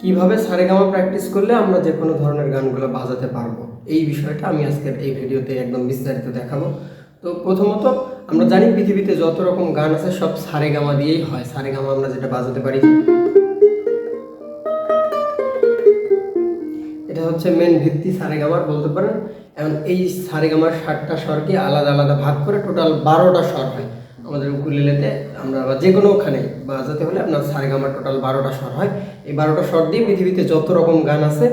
কিভাবে সারেগামা প্র্যাকটিস করলে আমরা যে কোনো ধরনের গানগুলো বাজাতে পারবো, এই বিষয়টা আমি আজকের এই ভিডিওতে একদম বিস্তারিত দেখাবো। তো প্রথমত আমরা জানি পৃথিবীতে যত রকম গান আছে সব সারেগামা দিয়েই হয়। সারেগামা আমরা যেটা বাজাতে পারি, এটা হচ্ছে মেন ভিত্তি সারেগামার বলতে পারেন। এখন এই সারেগামার 7টা স্বরকে আলাদা আলাদা ভাগ করে টোটাল 12টা স্বর হয় আমাদের উকুলেলেতে। আমরা বা যে কোনো ওখানে বাজাতে হলে আপনার সারেগামার টোটাল 12টা স্বর হয়। এই 12টা স্বর দিয়ে পৃথিবীতে যত রকম গান আছে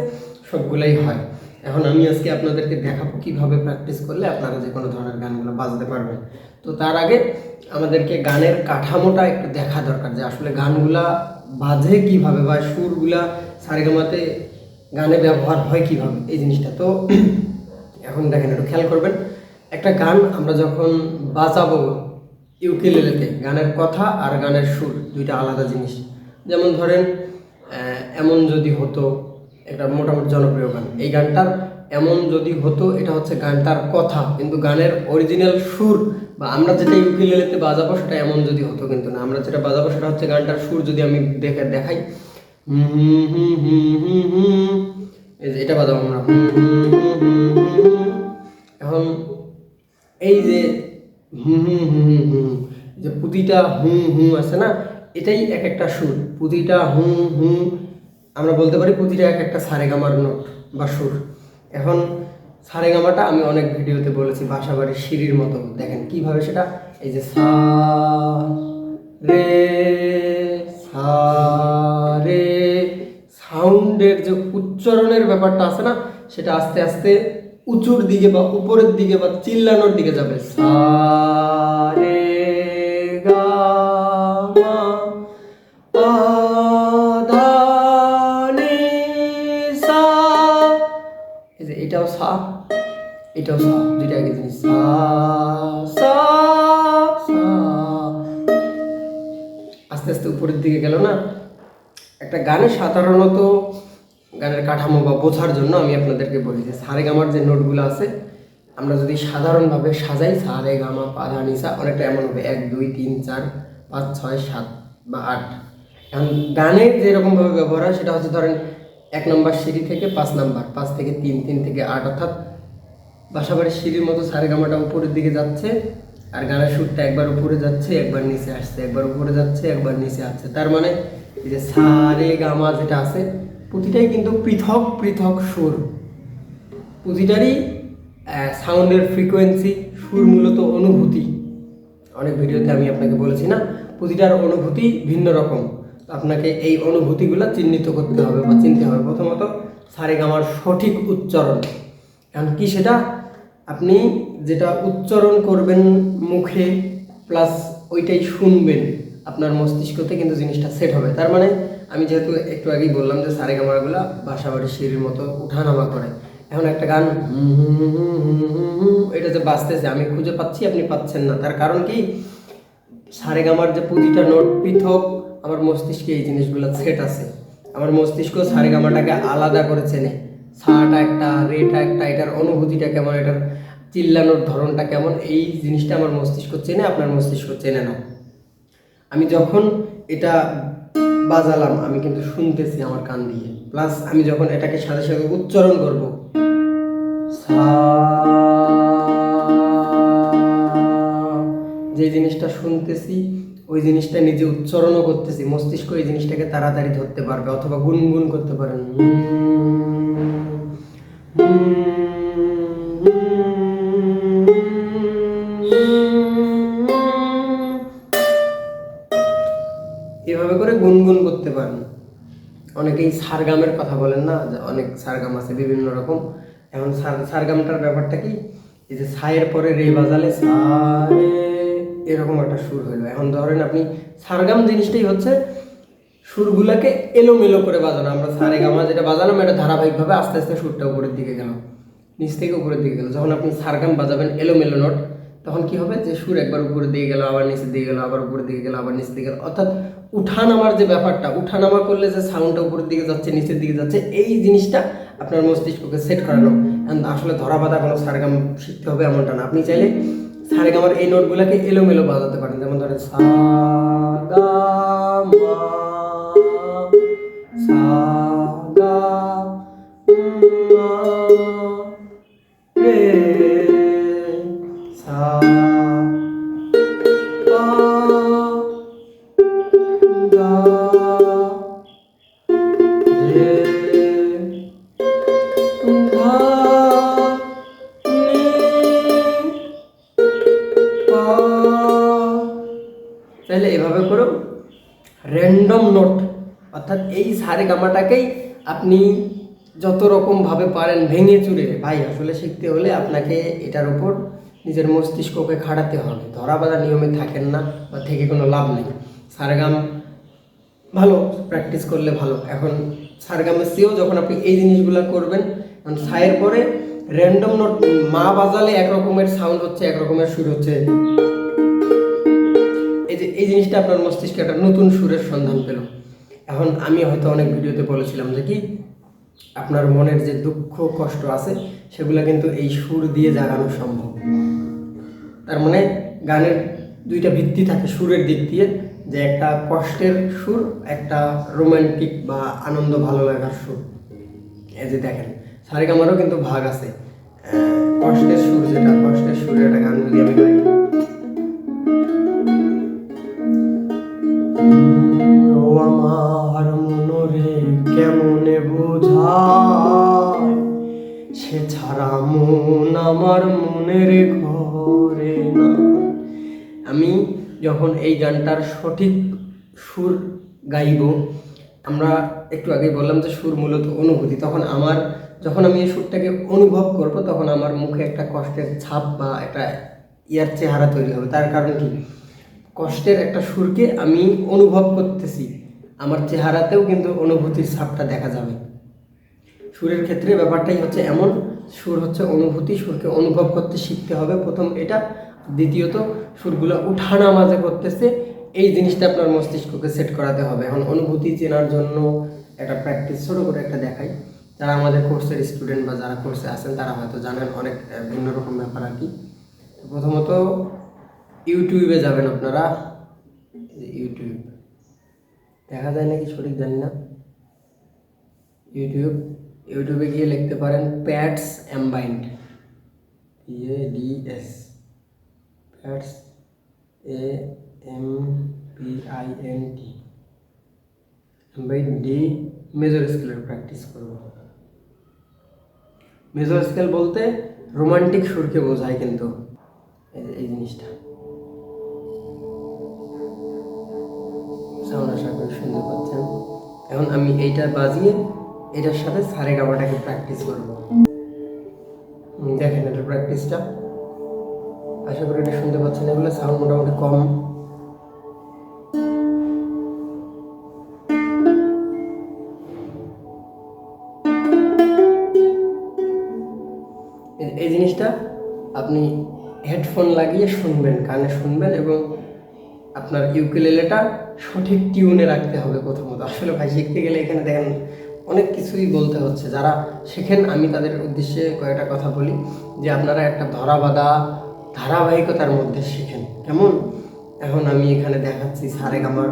সবগুলাই হয়। এখন আমি আজকে আপনাদেরকে দেখাবো কীভাবে প্র্যাকটিস করলে আপনারা যে কোনো ধরনের গানগুলো বাজাতে পারবেন। তো তার আগে আমাদেরকে গানের কাঠামোটা একটু দেখা দরকার, যে আসলে গানগুলা বাজে কীভাবে বা সুরগুলা সারেগামাতে গানে ব্যবহার হয় কীভাবে, এই জিনিসটা। তো এখন দেখেন, একটু খেয়াল করবেন, একটা গান আমরা যখন বাজাবো ইউকেলেলেতে, গানের কথা আর গানের সুর দুইটা আলাদা জিনিস। যেমন ধরেন এমন যদি হতো, একটা মোটামুটি জনপ্রিয় গান। এই গানটার এমন যদি হতো, এটা হচ্ছে গানটার কথা, কিন্তু গানের অরিজিনাল সুর বা আমরা যেটা ইউকেলেলেতে বাজাবো সেটা এমন যদি হতো কিন্তু না। আমরা যেটা বাজাবো সেটা হচ্ছে গানটার সুর। যদি আমি দেখাই, এটা বাজাবো আমরা। এখন এই যে যে প্রতিটা আছে না, এটাই এক একটা সুর। প্রতিটা আমরা বলতে পারি প্রতিটা এক একটা সারেগামার নোট বা সুর। এখন সারেগামাটা আমি অনেক ভিডিওতে বলেছি বাসাবাড়ির সিঁড়ির মতো। দেখেন কিভাবে সেটা, এই যে সা রে সা রে, সাউন্ডের যে উচ্চারণের ব্যাপারটা আছে না, সেটা আস্তে আস্তে উঁচুর দিকে বা উপরের দিকে বা চিল্লানোর দিকে যাবে। সা রে গা মা পা ধা নি সা। এই যে এটাও সা, এটাও সা, দুইটা একই জিনিস। সা সা সা, আস্তে আস্তে উপরের দিকে গেল না। একটা গানে সাধারণত গানের কাঠামো বা বোঝার জন্য আমি আপনাদেরকে বলি যে সারেগামার যে নোটগুলো আছে আমরা যদি সাধারণভাবে সাজাই, সা রে গা মা পা ধা নি সা, অনেকটা এমন হবে 1 2 3 4 5 6 7 বা 8। এখন গানের যেরকমভাবে ব্যবহার হয় সেটা হচ্ছে, ধরেন 1 নম্বর সিঁড়ি থেকে 5 নাম্বার, 5 থেকে 3, 3 থেকে 8, অর্থাৎ বাসাবাড়ির সিঁড়ির মতো সারেগামাটা উপরের দিকে যাচ্ছে আর গানের সুরটা একবার উপরে যাচ্ছে একবার নিচে আসছে, একবার উপরে যাচ্ছে একবার নিচে আসছে। তার মানে এই যে সা রে গা মা যেটা আছে প্রতিটাই কিন্তু পৃথক পৃথক সুর। প্রতিটারই সাউন্ডের ফ্রিকোয়েন্সি, সুর মূলত অনুভূতি। অনেক ভিডিওতে আমি আপনাকে বলেছি না, প্রতিটার অনুভূতি ভিন্ন রকম। আপনাকে এই অনুভূতিগুলো চিহ্নিত করতে হবে বা চিনতে হবে। প্রথমত সারেগামার সঠিক উচ্চারণ। কারণ কি সেটা, আপনি যেটা উচ্চারণ করবেন মুখে প্লাস ওইটাই শুনবেন আপনার মস্তিষ্কতে, কিন্তু জিনিসটা সেট হবে। তার মানে আমি যেহেতু একটু আগেই বললাম যে সারেগামাগুলো বাসাবাড়ির সিঁড়ির মতো উঠানামা করে। এখন একটা গান এটা যে বাজতেছে আমি খুঁজে পাচ্ছি, আপনি পাচ্ছেন না। তার কারণ কি, সারেগামার যে প্রতিটা নোট পৃথক, আমার মস্তিষ্কে এই জিনিসগুলো সেট আছে। আমার মস্তিষ্ক সারেগামাটাকে আলাদা করে চেনে। সাটা একটা, রেটা একটা, এটার অনুভূতিটা কেমন, এটার চিল্লানোর ধরনটা কেমন, এই জিনিসটা আমার মস্তিষ্ক চেনে, আপনার মস্তিষ্ক চেনে না। আমি যখন এটা বাজালাম আমি কিন্তু শুনতেছি আমার কান দিয়ে, প্লাস আমি যখন এটাকে সাথে সাথে উচ্চারণ করব, যে জিনিসটা শুনতেছি ওই জিনিসটা নিজে উচ্চারণও করতেছি, মস্তিষ্ক এই জিনিসটাকে তাড়াতাড়ি ধরতে পারবে। অথবা গুনগুন করতে পারেন, এভাবে করে গুনগুন করতে পারেন। অনেকেই সারগামের কথা বলেন না, যে অনেক সারগাম আছে বিভিন্ন রকম। এখন সারগামটার ব্যাপারটা কি, এই যে সায়ের পরে রে বাজালে সা রে, এরকম একটা সুর হইলো। এখন ধরেন আপনি সারগাম জিনিসটাই হচ্ছে সুরগুলাকে এলোমেলো করে বাজানো। আমরা সারেগামা যেটা বাজালাম এটা ধারাবাহিকভাবে আস্তে আস্তে সুরটা উপরের দিকে গেল, নিচ থেকে উপরের দিকে গেল। যখন আপনি সারগাম বাজাবেন এলোমেলো নোট, তখন কি হবে, যে সুর একবার উপরের দিকে গেল, আবার নিচের দিকে গেল, আবার উপরের দিকে গেল, আবার নিচের দিকে গেল। অর্থাৎ উঠানামার যে ব্যাপারটা, উঠানামা করলে যে সাউন্ডটা উপরের দিকে যাচ্ছে নিচের দিকে যাচ্ছে, এই জিনিসটা আপনার মস্তিষ্ককে সেট করানো। আসলে ধরা বাঁধা কোনো সারেগাম শিখতে হবে এমনটা না। আপনি চাইলে সারেগামার এই নোটগুলোকে এলোমেলো বাজাতে পারেন। যেমন ধরেন সা গা মা সা ধা নি পা। তাহলে এভাবে করো র্যান্ডম নোট, অর্থাৎ এই সারেগামাটাকেই আপনি যত রকমভাবে পারেন ভেঙে চুরে, ভাই আসলে শিখতে হলে আপনাকে এটার উপর নিজের মস্তিষ্ককে খাটাতে হবে। ধরা বাঁধা নিয়মে থাকেন না বা থেকে কোনো লাভ নেই। সারেগাম ভালো প্র্যাকটিস করলে ভালো। এখন সারেগামের চেয়েও যখন আপনি এই জিনিসগুলো করবেন, কারণ সায়ের পরে র্যান্ডম নোট মা বাজালে এক রকমের সাউন্ড হচ্ছে, এক রকমের সুর হচ্ছে, এই যে এই জিনিসটা আপনার মস্তিষ্কে একটা নতুন সুরের সন্ধান পেল। এখন আমি হয়তো অনেক ভিডিওতে বলেছিলাম যে কি আপনার মনের যে দুঃখ কষ্ট আছে সেগুলো কিন্তু এই সুর দিয়ে জাগানো সম্ভব। তার মানে গানের দুইটা ভিত্তি থাকে সুরের দিক দিয়ে, যে একটা কষ্টের সুর, একটা রোমান্টিক বা আনন্দ ভালো লাগার সুর। এই যে দেখেন সারেগামারও কিন্তু ভাগ আছে, কষ্টের সুর, যেটা কষ্টের সুরে একটা গান যদি আমি গাই, ও আমার মনরে কেমনে বোঝায়, সে ছাড়া মন আমার মনের ঘরে না। আমি যখন এই গানটার সঠিক সুর গাইব, আমরা একটু আগে বললাম যে সুর মূলত অনুভূতি, তখন যখন আমি এই সুরটাকে অনুভব করব তখন আমার মুখে একটা কষ্টের ছাপ বা একটা ইয়ার চেহারা তৈরি হবে। তার কারণ কি, কষ্টের একটা সুরকে আমি অনুভব করতেছি, আমার চেহারাতেও কিন্তু অনুভূতির ছাপটা দেখা যাবে। সুরের ক্ষেত্রে ব্যাপারটাই হচ্ছে এমন, সুর হচ্ছে অনুভূতি, সুরকে অনুভব করতে শিখতে হবে প্রথম এটা। দ্বিতীয়ত সুরগুলো উঠানামা যে করতেছে এই জিনিসটা আপনার মস্তিষ্ককে সেট করাতে হবে। এখন অনুভূতি চেনার জন্য একটা প্র্যাকটিস ছোটো করে একটা দেখাই। যারা আমাদের কোর্সের স্টুডেন্ট বা যারা কোর্সে আছেন তারা হয়তো জানেন অনেক ভিন্ন রকম ব্যাপার আর কি। প্রথমত ইউটিউবে যাবেন আপনারা, ইউটিউব দেখা যায় নাকি সঠিক জানি না, ইউটিউবে গিয়ে লিখতে পারেন Pads Ambind, PADS, Pads AMBIND, Ambind D major স্কেলের প্র্যাকটিস করব। মেজর স্কেল বলতে রোমান্টিক সুরকে বোঝায়, কিন্তু এই জিনিসটা সাউন্ড আশা করি শুনতে পাচ্ছেন। এখন আমি এইটা বাজিয়ে এটার সাথে সারেগামাটাকে প্র্যাকটিস করব। দেখেন এটার প্র্যাকটিসটা, আশা করি এটা শুনতে পাচ্ছেন। এগুলো সাউন্ড মোটামুটি কম। এই জিনিসটা আপনি হেডফোন লাগিয়ে শুনবেন, কানে শুনবেন, এবং আপনার ইউকেলেলেটা সঠিক টিউনে রাখতে হবে প্রথমত। আসলে ভাই শিখতে গেলে এখানে দেখেন অনেক কিছুই বলতে হচ্ছে। যারা শেখেন আমি তাদের উদ্দেশ্যে কয়েকটা কথা বলি, যে আপনারা একটা ধরাবাঁধা ধারাবাহিকতার মধ্যে শেখেন। কেমন, এখন আমি এখানে দেখাচ্ছি সারেগামার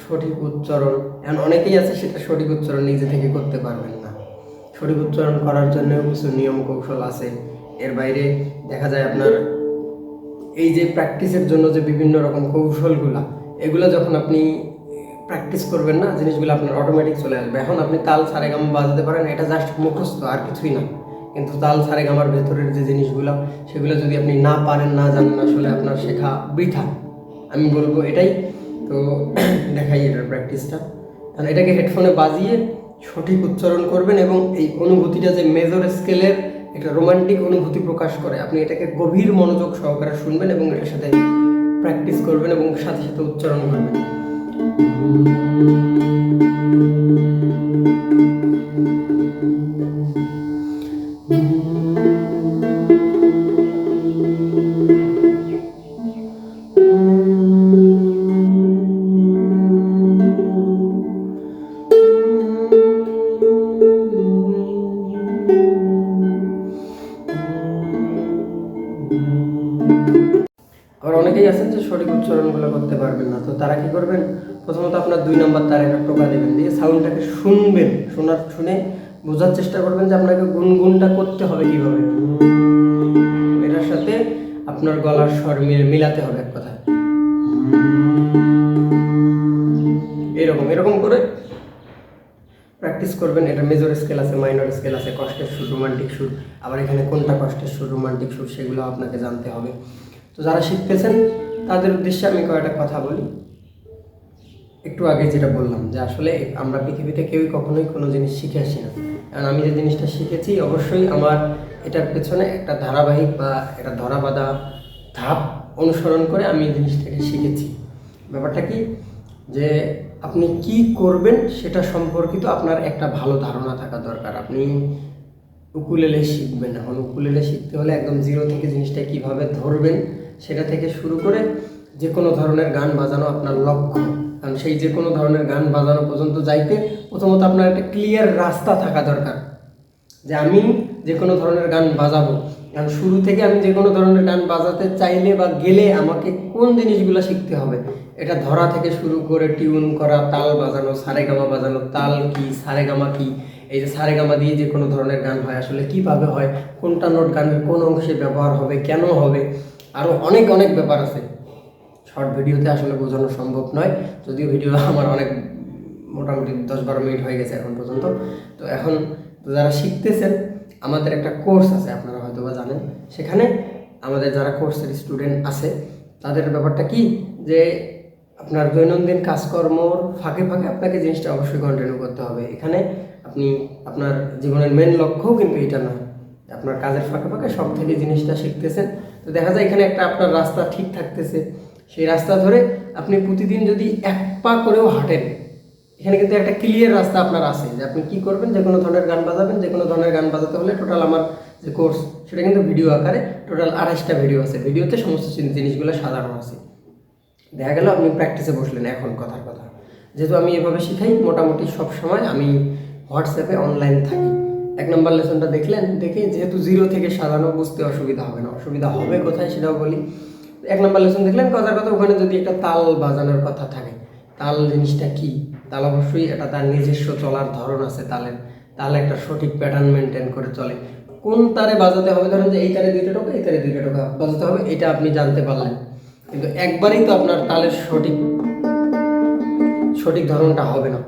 সঠিক উচ্চারণ। এখন অনেকেই আছে সেটা সঠিক উচ্চারণ নিজে থেকে করতে পারবেন না। সঠিক উচ্চারণ করার জন্য কিছু নিয়ম কৌশল আছে। এর বাইরে দেখা যায় আপনার এই যে প্র্যাকটিসের জন্য যে বিভিন্ন রকম কৌশলগুলা, এগুলো যখন আপনি প্র্যাকটিস করবেন না, জিনিসগুলো আপনার অটোমেটিক চলে আসবে। এখন আপনি তাল সারেগামা বাজাতে পারেন, এটা জাস্ট মুখস্থ আর কিছুই না। কিন্তু তাল সারেগামার ভেতরের যে জিনিসগুলো সেগুলো যদি আপনি না পারেন, না জানেন, আসলে আপনার শেখা বৃথা, আমি বলবো এটাই। তো দেখাই এটার প্র্যাকটিসটা। কারণ এটাকে হেডফোনে বাজিয়ে সঠিক উচ্চারণ করবেন, এবং এই অনুভূতিটা যে মেজর স্কেলের একটা রোমান্টিক অনুভূতি প্রকাশ করে, আপনি এটাকে গভীর মনোযোগ সহকারে শুনবেন এবং এটার সাথে প্র্যাকটিস করবেন এবং সাথে সাথে উচ্চারণ করবেন। আবার অনেকেই আছেন যে সঠিক উচ্চারণগুলো করতে পারবেন না, তো তারা কি করবেন, প্রথমত আপনার 2 নম্বর তার একটা টোকা দেবেন, দিয়ে সাউন্ডটাকে শুনবেন, শুনে বোঝার চেষ্টা করবেন যে আপনাকে গুনগুনটা করতে হবে কীভাবে। এটার সাথে আপনার গলার স্বর মিলাতে হবে এক কথায়। এরকম করে প্র্যাকটিস করবেন। এটা মেজর স্কেল আছে, মাইনর স্কেল আছে, কষ্টের সুর, রোমান্টিক সুর, আবার এখানে কোনটা কষ্টের সুর, রোমান্টিক সুর সেগুলো আপনাকে জানতে হবে। তো যারা শিখতেছেন তাদের উদ্দেশ্যে আমি কয়েকটা কথা বলি। একটু আগে যেটা বললাম যে আসলে আমরা পৃথিবীতে কেউই কখনোই কোনো জিনিস শিখে আসি না, কারণ আমি যে জিনিসটা শিখেছি অবশ্যই আমার এটার পেছনে একটা ধারাবাহিক বা একটা ধরাবাঁধা ধাপ অনুসরণ করে আমি এই জিনিসটাকে শিখেছি। ব্যাপারটা কি যে আপনি কি করবেন সেটা সম্পর্কিত আপনার একটা ভালো ধারণা থাকা দরকার। আপনি উকুলেলে শিখবেন, এখন উকুলেলে শিখতে হলে একদম জিরো থেকে জিনিসটা কীভাবে ধরবেন সেটা থেকে শুরু করে যে কোনো ধরনের গান বাজানো আপনার লক্ষ্য, কারণ সেই যে কোনো ধরনের গান বাজানো পর্যন্ত যাইতে প্রথমত আপনার একটা ক্লিয়ার রাস্তা থাকা দরকার যে আমি যে কোনো ধরনের গান বাজাবো। কারণ শুরু থেকে আমি যে কোনো ধরনের গান বাজাতে চাইলে বা গেলে আমাকে কোন জিনিসগুলো শিখতে হবে, এটা ধরা থেকে শুরু করে টিউন করা, তাল বাজানো, সারেগামা বাজানো, তাল কি, সারেগামা কি, এই যে সারেগামা দিয়ে যে কোনো ধরনের গান হয় আসলে কীভাবে হয়, কোনটা নোট গানের কোন অংশে ব্যবহার হবে, কেন হবে, আরও অনেক অনেক ব্যাপার আছে। শর্ট ভিডিওতে আসলে বোঝানো সম্ভব নয়, যদিও ভিডিও আমার অনেক মোটামুটি 10-12 মিনিট হয়ে গেছে এখন পর্যন্ত। তো এখন যারা শিখতেছেন আমাদের একটা কোর্স আছে, আপনারা হয়তো বা জানেন, সেখানে আমাদের যারা কোর্সের স্টুডেন্ট আছে তাদের ব্যাপারটা কি যে আপনার দৈনন্দিন কাজকর্মর ফাঁকে ফাঁকে আপনাকে জিনিসটা অবশ্যই কন্টিনিউ করতে হবে। এখানে আপনি আপনার জীবনের মেন লক্ষ্যও কিন্তু এটা নয়, আপনার কাজের ফাঁকে ফাঁকে সব থেকে জিনিসটা শিখতেছেন। তো দেখা যায় এখানে একটা আপনার রাস্তা ঠিক থাকতেছে, সেই রাস্তা ধরে আপনি প্রতিদিন যদি 1 পা করেও হাঁটেন, এখানে কিন্তু একটা ক্লিয়ার রাস্তা আপনার আছে যে আপনি কী করবেন, যে কোনো ধরনের গান বাজাবেন। যে কোনো ধরনের গান বাজাতে হলে টোটাল আমার যে কোর্স সেটা কিন্তু ভিডিও আকারে টোটাল 28টা ভিডিও আছে, ভিডিওতে সমস্ত জিনিসগুলো সাজানো আছে। দেখা গেল আপনি প্র্যাকটিসে বসলেন, এখন কথার কথা যেহেতু আমি এভাবে শিখাই মোটামুটি সব সময় আমি হোয়াটসঅ্যাপে অনলাইন থাকি। 1 নম্বর লেসনটা দেখলেন, দেখে যেহেতু জিরো থেকে সাজানো বুঝতে অসুবিধা হবে না, অসুবিধা হবে কোথায় সেটাও বলি। 1 নম্বর লেসন দেখলেন, কথার কথা ওখানে যদি একটা তাল বাজানোর কথা থাকে, তাল জিনিসটা কি, তাল অবশ্যই এটা তার নিজস্ব চলার ধরন আছে তালের, তাল একটা সঠিক প্যাটার্ন মেনটেন করে চলে। কোন তারে বাজাতে হবে, ধরেন যে এই তারে 2টা টোকা, এই তারে 2টা টোকা বাজাতে হবে, এটা আপনি জানতে পারলেন, কিন্তু একবারেই তো আপনার তালের সঠিক ধরনটা হবে না।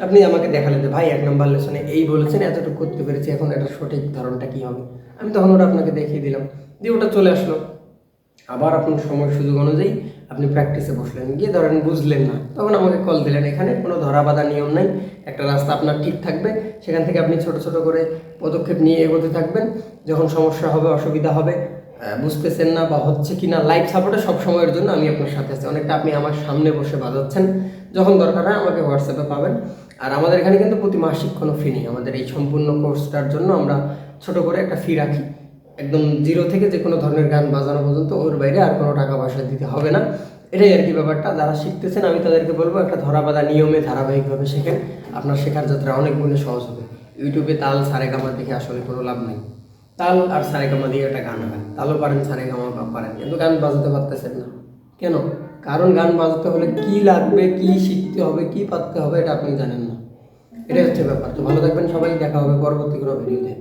আপনি আমাকে দেখালেন যে ভাই 1 নম্বর লেসনে এই বলেছেন, এতটুকু করতে পেরেছি, এখন এটা সঠিক ধরনটা কী হবে, আমি তখন ওটা আপনাকে দেখিয়ে দিলাম, দিয়ে ওটা চলে আসলো। আবার আপনার সময় সুযোগ অনুযায়ী আপনি প্র্যাকটিসে বসলেন, গিয়ে ধরেন বুঝলেন না, তখন আমাকে কল দিলেন। এখানে কোনো ধরাবাঁধা নিয়ম নাই, একটা রাস্তা আপনার ঠিক থাকবে, সেখান থেকে আপনি ছোট ছোট করে পদক্ষেপ নিয়ে এগোতে থাকবেন। যখন সমস্যা হবে, অসুবিধা হবে, বুঝতেছেন না বা হচ্ছে কি না, লাইভ সাপোর্টে সব সময়ের জন্য আমি আপনার সাথে আছি। অনেকটা আপনি আমার সামনে বসে বাজাচ্ছেন, যখন দরকার হয় আমাকে হোয়াটসঅ্যাপে পাবেন। আর আমাদের এখানে কিন্তু প্রতি মাসিক কোনো ফি নেই, আমাদের এই সম্পূর্ণ কোর্সটার জন্য আমরা ছোট করে একটা ফি রাখি, একদম জিরো থেকে যে কোনো ধরনের গান বাজানো পর্যন্ত, ওর বাইরে আর কোনো টাকা পয়সা দিতে হবে না। এটাই আর কি ব্যাপারটা। যারা শিখতেছেন আমি তাদেরকে বলবো একটা ধরাবাঁধা নিয়মে ধারাবাহিকভাবে শেখেন, আপনার শেখার যাত্রা অনেক গুণে সহজ হবে। ইউটিউবে তাল সারেগামা দেখে আসলে কোনো লাভ নেই। তাল আর সারেগামা দিয়ে একটা গান হয়, তালও পারেন সারেগামা পারেন, কিন্তু গান বাজাতে পারতেছেন না কেন? কারণ গান বাজাতে হলে কি লাগবে, কি শিখতে হবে, কি পারতে হবে এটা আপনি জানেন না, এটাই হচ্ছে ব্যাপার। তো ভালো থাকবেন সবাই, দেখা হবে পরবর্তী কোনো ভিডিওতে।